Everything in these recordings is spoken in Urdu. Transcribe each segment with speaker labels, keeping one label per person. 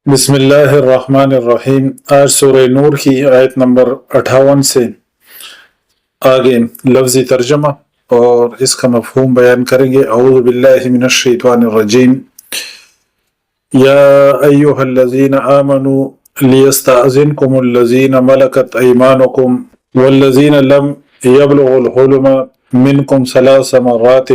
Speaker 1: بسم اللہ الرحمن الرحیم۔ آج سورہ نور کی آیت نمبر 58 سے آگے لفظی ترجمہ اور اس کا مفہوم بیان کریں گے۔ اعوذ باللہ من الشیطان الرجیم۔ یا ایہا الذین آمنوا لیستأذنکم الذین ملکت ایمانکم والذین لم یبلغوا الحلم منکم ثلاث مرات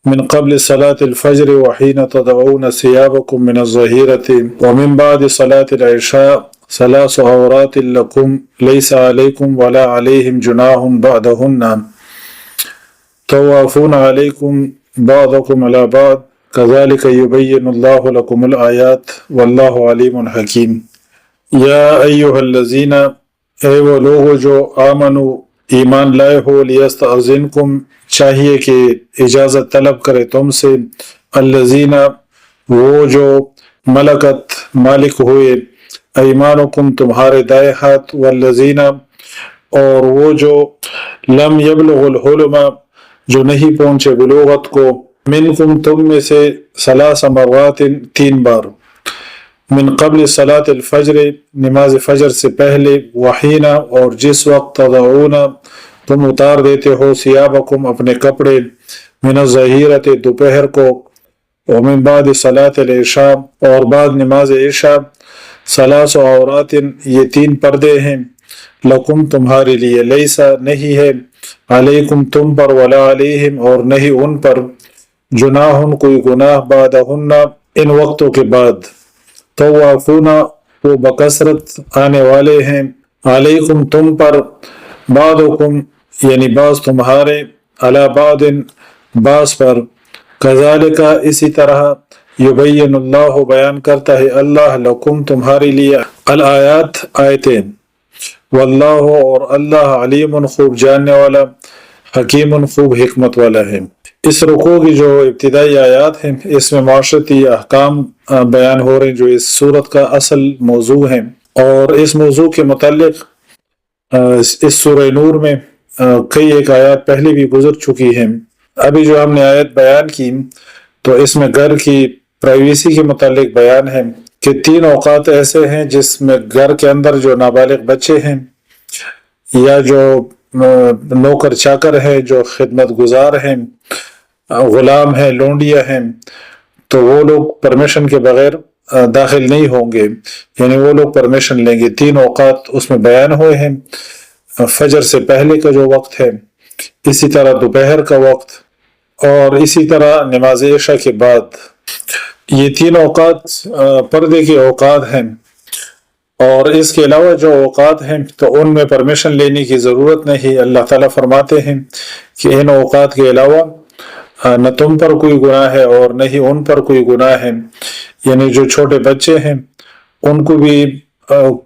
Speaker 1: من قبل صلاة الفجر وحين تضعون ثيابكم من الظهيرة ومن بعد صلاة العشاء ثلاث عورات لكم ليس عليكم ولا عليهم جناح بعدهن طوافون عليكم بعضكم على بعض كذلك يبين الله لكم الآيات والله عليم حكيم۔ یا ایہا الذین، اے وہ لوگ جو آمنو ایمان لائے ہو، لیستأذنکم چاہیے کہ اجازت طلب کرے تم سے، الذین وہ جو ملکت مالک ہوئے، ایمانکم تمہارے دائیں ہاتھ، والذین اور وہ جو لم یبلغ الحلم جو نہیں پہنچے بلوغت کو، منکم تم میں سے، ثلاث مرات تین بار، من قبل صلاة الفجر نماز فجر سے پہلے، وحین اور جس وقت، تضعون تم اتار دیتے ہو، ثیابکم اپنے کپڑے، من الظہیرۃ دوپہر کو، ومن بعد صلاة العشاء اور بعد نماز عشاء، ثلاث عورات یہ تین پردے ہیں، لکم تمہارے لیے، لیسا نہیں ہے، علیکم تم پر، ولا علیہم اور نہیں ان پر، جناح کوئی گناہ، بعدہن ان وقتوں کے بعد، طوافون وہ بکثرت آنے والے ہیں، علیکم تم پر، بعضکم یعنی بعض تمہارے، علی بعض بعض پر، کذالک اسی طرح، یبین اللہ بیان کرتا ہے اللہ، لکم تمہارے لیے، الآیات آیتیں، واللہ اور اللہ، علیم خوب جاننے والا، حکیم خوب حکمت والا ہے۔ اس رکوع کی جو ابتدائی آیات ہیں، اس میں معاشرتی احکام بیان ہو رہے ہیں جو اس صورت کا اصل موضوع ہیں، اور اس موضوع کے متعلق اس سورہ نور میں کئی ایک آیات پہلے بھی گزر چکی ہیں۔ ابھی جو ہم نے آیت بیان کی تو اس میں گھر کی پرائیویسی کے متعلق بیان ہے کہ تین اوقات ایسے ہیں جس میں گھر کے اندر جو نابالغ بچے ہیں یا جو نوکر چاکر ہیں، جو خدمت گزار ہیں، غلام ہیں، لونڈیا ہیں، تو وہ لوگ پرمیشن کے بغیر داخل نہیں ہوں گے، یعنی وہ لوگ پرمیشن لیں گے۔ تین اوقات اس میں بیان ہوئے ہیں، فجر سے پہلے کا جو وقت ہے، اسی طرح دوپہر کا وقت، اور اسی طرح نماز عشاء کے بعد۔ یہ تین اوقات پردے کے اوقات ہیں، اور اس کے علاوہ جو اوقات ہیں تو ان میں پرمیشن لینے کی ضرورت نہیں۔ اللہ تعالیٰ فرماتے ہیں کہ ان اوقات کے علاوہ نہ تم پر کوئی گناہ ہے اور نہ ہی ان پر کوئی گناہ ہے، یعنی جو چھوٹے بچے ہیں ان کو بھی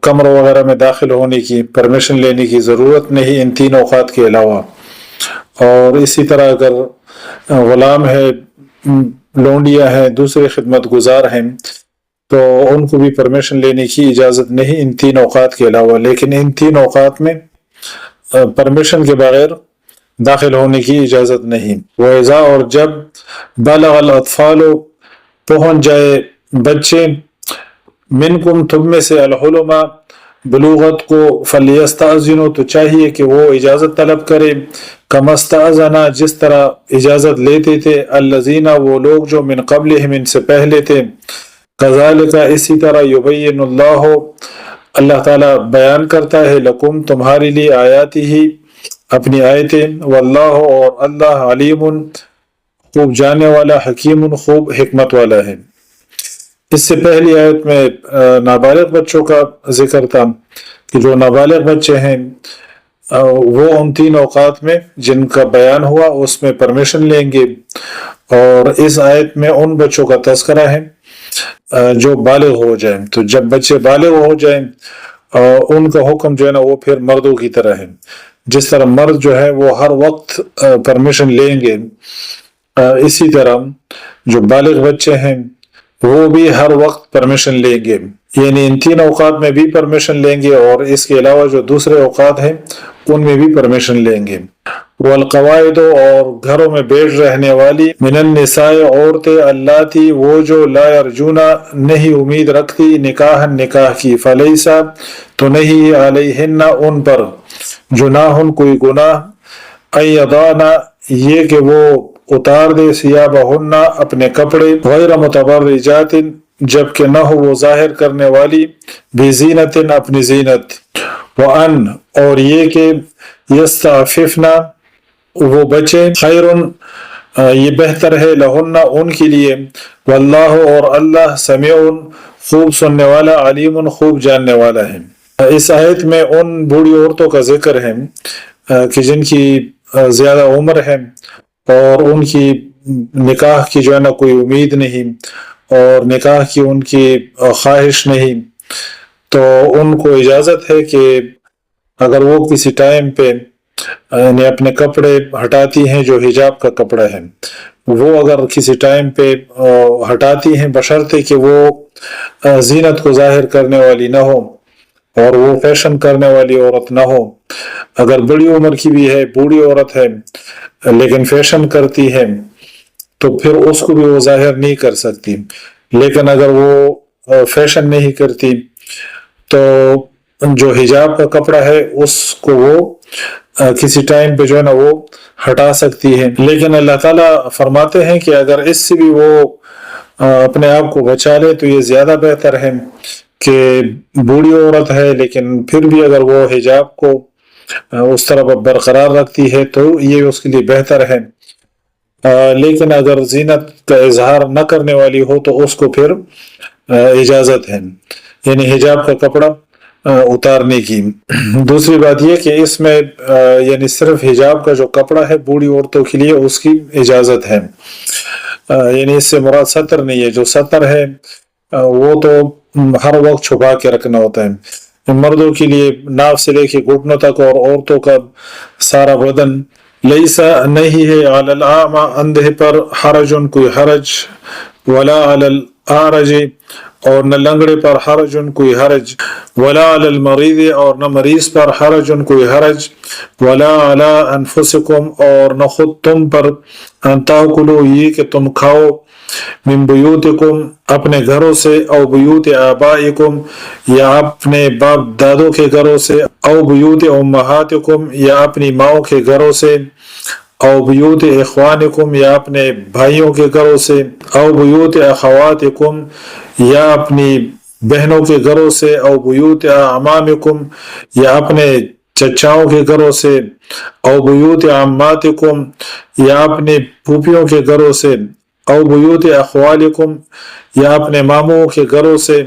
Speaker 1: کمروں وغیرہ میں داخل ہونے کی پرمیشن لینے کی ضرورت نہیں ان تین اوقات کے علاوہ۔ اور اسی طرح اگر غلام ہے، لونڈیا ہے، دوسرے خدمت گزار ہیں تو ان کو بھی پرمیشن لینے کی اجازت نہیں ان تین اوقات کے علاوہ، لیکن ان تین اوقات میں پرمیشن کے بغیر داخل ہونے کی اجازت نہیں۔ وَإِذَا اور جب بَلَغَ الْأَطْفَالُ پہنچ جائے بچے، منکم تم میں سے، الحلم بلوغت کو، فَلْيَسْتَأْذِنُوا تو چاہیے کہ وہ اجازت طلب کرے، كَمَا اسْتَأْذَنَ جس طرح اجازت لیتے تھے، الَّذِينَ وہ لوگ جو من قبلہم ان سے پہلے تھے، كَذَلِكَ اسی طرح، يُبَيِّنُ اللَّهُ اللہ تعالیٰ بیان کرتا ہے، لکم تمہارے لیے، آیاتہ اپنی آیتیں، واللہ اور اللہ، علیم خوب جاننے والا، حکیم خوب حکمت والا ہے۔ اس سے پہلی آیت میں نابالغ بچوں کا ذکر تھا کہ جو نابالغ بچے ہیں وہ ان تین اوقات میں جن کا بیان ہوا اس میں پرمیشن لیں گے، اور اس آیت میں ان بچوں کا تذکرہ ہے جو بالغ ہو جائیں۔ تو جب بچے بالغ ہو جائیں ان کا حکم جو ہے نا وہ پھر مردوں کی طرح ہے، جس طرح مرد جو ہے وہ ہر وقت پرمیشن لیں گے، اسی طرح جو بالغ بچے ہیں وہ بھی ہر وقت پرمیشن لیں گے، یعنی ان 3 اوقات میں بھی پرمیشن لیں گے اور اس کے علاوہ جو دوسرے اوقات ہیں ان میں بھی پرمیشن لیں گے۔ والقواعد اور گھروں میں بیٹھ رہنے والی، من النساء عورتیں، اللاتی وہ جو لا یرجونا نہیں امید رکھتی، نکاح نکاح کی، فلیسا تو نہیں، علیہن ان پر، جناح کوئی گناہ، ان یضعنا یہ کہ وہ اتار دے، ثیابہن اپنے کپڑے، غیر متبرجات جبکہ نہ ہو وہ ظاہر کرنے والی، بزینت اپنی زینت، وان اور یہ کہ یستعففن وہ بچے، خیر یہ بہتر ہے، لہن ان کے لیے، واللہ اور اللہ، سمیع خوب سننے والا، علیم خوب جاننے والا ہے۔ اس آیت میں ان بوڑھی عورتوں کا ذکر ہے کہ جن کی زیادہ عمر ہے اور ان کی نکاح کی جو ہے نا کوئی امید نہیں اور نکاح کی ان کی خواہش نہیں، تو ان کو اجازت ہے کہ اگر وہ کسی ٹائم پہ یعنی اپنے کپڑے ہٹاتی ہیں جو حجاب کا کپڑا ہے، وہ اگر کسی ٹائم پہ ہٹاتی ہیں بشرطے کہ وہ زینت کو ظاہر کرنے والی نہ ہو اور وہ فیشن کرنے والی عورت نہ ہو، اگر بڑی عمر کی بھی ہے، بوڑھی عورت ہے لیکن فیشن کرتی ہے تو پھر اس کو بھی وہ ظاہر نہیں کر سکتی، لیکن اگر وہ فیشن نہیں کرتی تو جو حجاب کا کپڑا ہے اس کو وہ کسی ٹائم پہ جو ہے نا وہ ہٹا سکتی ہے۔ لیکن اللہ تعالیٰ فرماتے ہیں کہ اگر اس سے بھی وہ اپنے آپ کو بچا لے تو یہ زیادہ بہتر ہے کہ بوڑھی عورت ہے لیکن پھر بھی اگر وہ حجاب کو اس طرح برقرار رکھتی ہے تو یہ اس کے لیے بہتر ہے، لیکن اگر زینت کا اظہار نہ کرنے والی ہو تو اس کو پھر اجازت ہے، یعنی حجاب کا کپڑا اتارنے کی۔ دوسری بات یہ کہ اس میں یعنی صرف حجاب کا جو کپڑا ہے بوڑھی عورتوں کے لیے اس کی اجازت ہے، یعنی اس سے مراد ستر نہیں ہے، جو ستر ہے وہ تو ہر وقت چھپا کے رکھنا ہوتا ہے، مردوں کے لیے ناف سے لے کے گھٹنوں تک اور عورتوں کا سارا بدن، لیسا نہیں ہے، علی الاعمى اندھے پر، حرجن کوئی حرج، ولا علی الاعرج اور نہ لنگڑے پر، حرجن کوئی حرج، ولا علی المریض اور نہ مریض پر، حرجن کوئی حرج، ولا علی انفسکم اور نہ خود تم پر، ان تاکلوا یہ کہ تم کھاؤ، من بیوتکم اپنے گھروں سے، او بیوت آبائکم یا اپنے باپ دادوں کے گھروں سے، او بیوت امہاتکم یا اپنی ماؤں کے گھروں سے، او بیوت اخوانکم یا اپنے بھائیوں کے گھروں سے، او بیوت اخواتکم یا اپنی بہنوں کے گھروں سے، او بیوت اعمامکم یا اپنے چچاؤں کے گھروں سے، او بیوت عماتکم یا اپنے پھوپھیوں کے گھروں سے، او بیوت اخوالکم یا اپنے ماموں کے گھروں سے،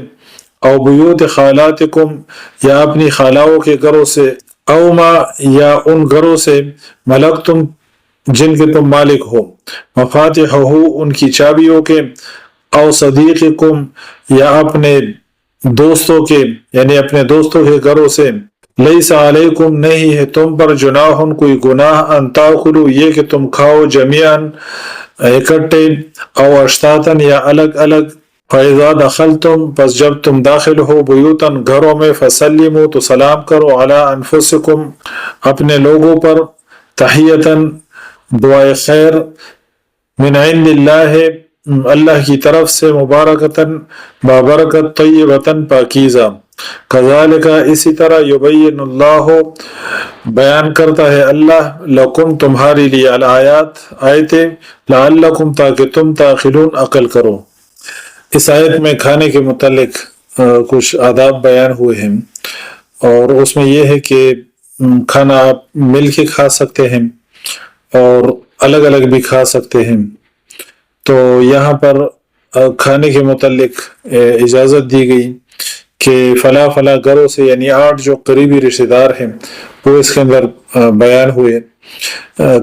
Speaker 1: او بیوت خالاتکم یا اپنی خالاؤں کے گھروں سے، او ما یا ان گھروں سے، ملکتم جن کے تم مالک ہو، مفاتحہ ان کی چابیوں کے، او صدیقکم یا اپنے دوستوں کے یعنی اپنے دوستوں کے گھروں سے، لیس علیکم نہیں ہے تم پر، جناح کوئی گناہ، ان تاکلوا یہ کہ تم کھاؤ، جمیعاً اکٹھے، او اشتاتاً یا الگ الگ، فَإِذَا دَخَلْتُمْ پس جب تم داخل ہو، بیوتاً گھروں میں، فَسَلِّمُوا تو سلام کرو، عَلَىٰ أَنفُسِكُمْ اپنے لوگوں پر، تحیتاً دعائے خیر، من عند اللہ اللہ کی طرف سے، مبارکتاً بابرکت، طیبتاً پاکیزہ، کذالک اسی طرح، یبین اللہ بیان کرتا ہے اللہ، لکم تمہارے لیے، الآیات آیتیں، لعلکم تاکہ تم تعقلون عقل کرو۔ اس آیت میں کھانے کے متعلق کچھ آداب بیان ہوئے ہیں اور اس میں یہ ہے کہ کھانا آپ مل کے کھا سکتے ہیں اور الگ الگ بھی کھا سکتے ہیں، تو یہاں پر کھانے کے متعلق اجازت دی گئی کہ فلاں فلاں گھروں سے، یعنی 8 جو قریبی رشتہ دار ہیں وہ اس کے اندر بیان ہوئے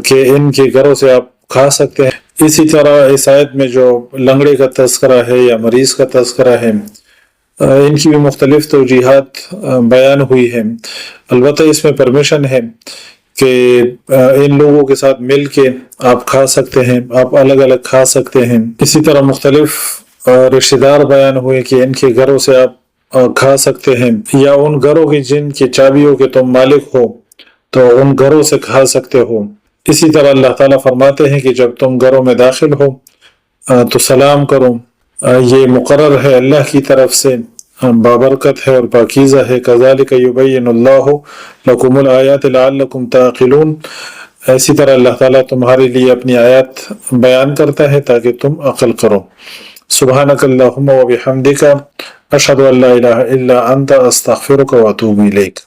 Speaker 1: کہ ان کے گھروں سے آپ کھا سکتے ہیں۔ اسی طرح اس آیت میں جو لنگڑے کا تذکرہ ہے یا مریض کا تذکرہ ہے، ان کی بھی مختلف توجیحات بیان ہوئی ہیں، البتہ اس میں پرمیشن ہے کہ ان لوگوں کے ساتھ مل کے آپ کھا سکتے ہیں، آپ الگ الگ کھا سکتے ہیں۔ اسی طرح مختلف رشتہ دار بیان ہوئے کہ ان کے گھروں سے آپ کھا سکتے ہیں، یا ان گھروں کی جن کی چابیوں کے تم مالک ہو تو ان گھروں سے کھا سکتے ہو۔ اسی طرح اللہ تعالیٰ فرماتے ہیں کہ جب تم گھروں میں داخل ہو تو سلام کرو، یہ مقرر ہے اللہ کی طرف سے، بابرکت ہے اور پاکیزہ ہے۔ کذالک یبین اللہ لکم الآیات لعلکم تعقلون، اسی طرح اللہ تعالیٰ تمہارے لیے اپنی آیات بیان کرتا ہے تاکہ تم عقل کرو۔ سبحانک اللہم و بحمدک، اشہد ان لا الہ الا انت، استغفرک و اتوب الیک۔